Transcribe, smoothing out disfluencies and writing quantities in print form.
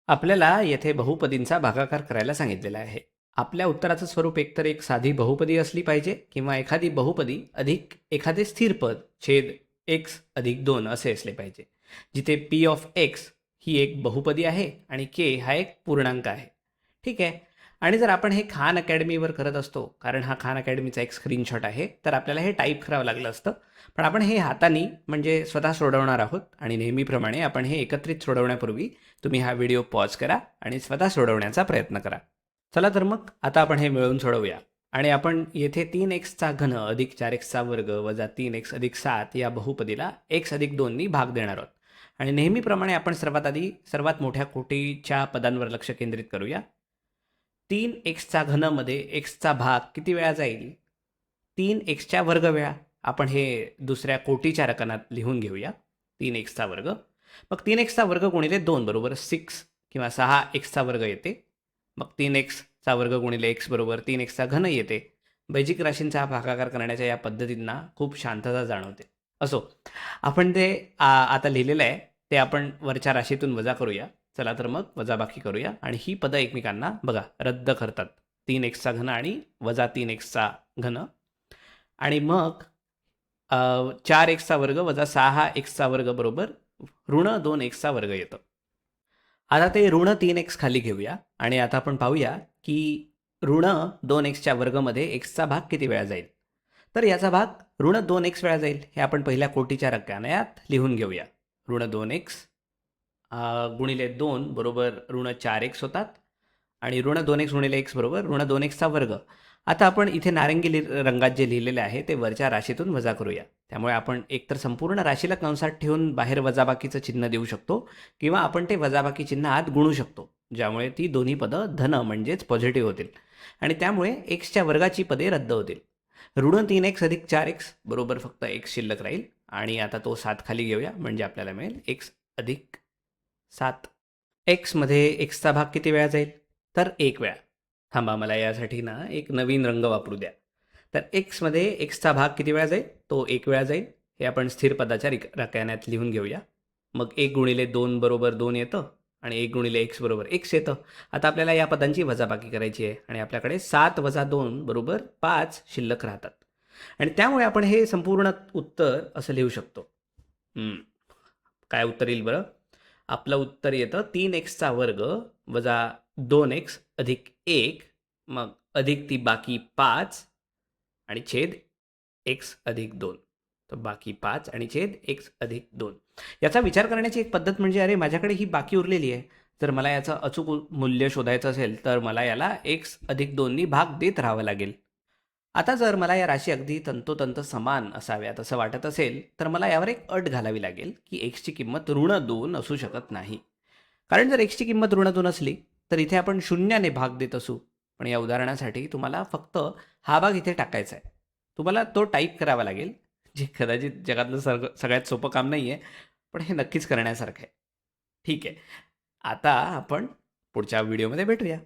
आपल्याला येथे बहुपदींचा भागाकार करायला सांगितलेला आहे. आपल्या उत्तराचं स्वरूप एकतर एक साधी बहुपदी असली पाहिजे किंवा एखादी बहुपदी अधिक एखादे स्थिर पद छेद एक्स अधिक 2 असे असले पाहिजे. जिथे पी ऑफ एक्स ही एक बहुपदी आहे आणि के हा एक पूर्णांक आहे. ठीक आहे. आणि जर आपण हे खान अकॅडमीवर करत असतो, कारण हा खान अकॅडमीचा एक स्क्रीनशॉट आहे, तर आपल्याला हे टाईप करावं लागलं असतं. पण आपण हे हाताने म्हणजे स्वतः सोडवणार आहोत आणि नेहमीप्रमाणे आपण हे एकत्रित सोडवण्यापूर्वी तुम्ही हा व्हिडिओ पॉज करा आणि स्वतः सोडवण्याचा प्रयत्न करा. चला तर मग आता आपण हे मिळून सोडवूया. आणि आपण येथे 3x घन अधिक 4x वर्ग वजा 3x अधिक 7 या बहुपदीला x अधिक 2 नी भाग देणार आहोत. आणि नेहमीप्रमाणे आपण सर्वात आधी सर्वात मोठ्या कोटीच्या पदांवर लक्ष केंद्रित करूया. 3x घन मध्ये x भाग किती वेळा जाईल? 3x वर्ग वेळा. आपण हे दुसऱ्या कोटीच्या रकानात लिहून घेऊया. 3x वर्ग. मग 3x वर्ग गुणिले 2 बरोबर 6 किंवा 6x वर्ग येते. मग 3x वर्ग गुणिले x बरोबर 3x घन येते. बैजिक राशींचा भागाकार करण्याच्या या पद्धतींना खूप शांतता जाणवते. असो, आपण ते आता लिहिलेलं आहे ते आपण वरच्या राशीतून वजा करूया. चला तर मग वजाबाकी करूया आणि ही पदं एकमेकांना बघा रद्द करतात. 3x घन आणि वजा 3x घन. आणि मग 4x वर्ग वजा 6x वर्ग बरोबर ऋण 2x वर्ग येतं. आता ते ऋण 3x खाली घेऊया आणि आता आपण पाहूया की ऋण 2x वर्गमध्ये x भाग किती वेळा जाईल. तर याचा भाग ऋण 2x वेळा जाईल. हे आपण पहिल्या कोटीच्या रकान्यात लिहून घेऊया. ऋण 2x गुणिले 2 बरोबर ऋण 4x होतात आणि ऋण 2x गुणिले x बरोबर ऋण 2x वर्ग. आता आपण इथे नारंगी रंगात जे लिहिलेले आहे ते वरच्या राशीतून वजा करूया. त्यामुळे आपण एकतर संपूर्ण राशीला कंसात ठेवून बाहेर वजाबाकीचं चिन्ह देऊ शकतो किंवा आपण ते वजाबाकी चिन्ह आत गुणू शकतो, ज्यामुळे ती दोन्ही पदं धन म्हणजेच पॉझिटिव्ह होतील आणि त्यामुळे एक्सच्या वर्गाची पदे रद्द होतील. ऋण 3x अधिक 4x बरोबर फक्त x शिल्लक राहील आणि आता तो 7 खाली घेऊया म्हणजे आपल्याला मिळेल x अधिक 7. एक्समध्ये एक्सचा भाग किती वेळा जाईल? तर 1 वेळा. थांबा, मला यासाठी ना एक नवीन रंग वापरू द्या. तर एक्समध्ये एक्सचा भाग किती वेळा जाईल? तो 1 वेळा जाईल. हे आपण स्थिर पदाच्या रकान्यात लिहून घेऊया. मग 1 गुणिले 2 बरोबर 2 येतं आणि 1 गुणिले एक्स बरोबर x येतं. आता आपल्याला या पदांची वजाबाकी करायची आहे आणि आपल्याकडे 7 वजा 2 बरोबर 5 शिल्लक राहतात. आणि त्यामुळे आपण हे संपूर्ण उत्तर असं लिहू शकतो. काय उत्तर येईल बरं? आपलं उत्तर येतं 3x वर्ग वजा 2x अधिक 1, मग अधिक ती बाकी 5 आणि छेद x अधिक 2. तर बाकी 5 आणि छेद x अधिक 2. याचा विचार करण्याची एक पद्धत म्हणजे अरे माझ्याकडे ही बाकी उरलेली आहे. जर मला याचं अचूक मूल्य शोधायचं असेल तर मला याला x अधिक 2 नी भाग देत राहावं लागेल. आता जर मला या राशी अगदी तंतोतंत समान असाव्यात असं वाटत असेल तर मला यावर एक अट घालावी लागेल की एक्सची किंमत ऋण 2 असू शकत नाही. कारण जर एक्सची किंमत ऋण 2 असली तर इथे आपण शून्याने भाग देत असू. पण या उदाहरणासाठी तुम्हाला फक्त हा भाग इथे टाकायचा आहे. तुम्हाला तो टाईप करावा लागेल, जे कदाचित जगातलं सगळ्यात सोपं काम नाही आहे, पण हे नक्कीच करण्यासारखं आहे. ठीक आहे. आता आपण पुढच्या व्हिडिओमध्ये भेटूया.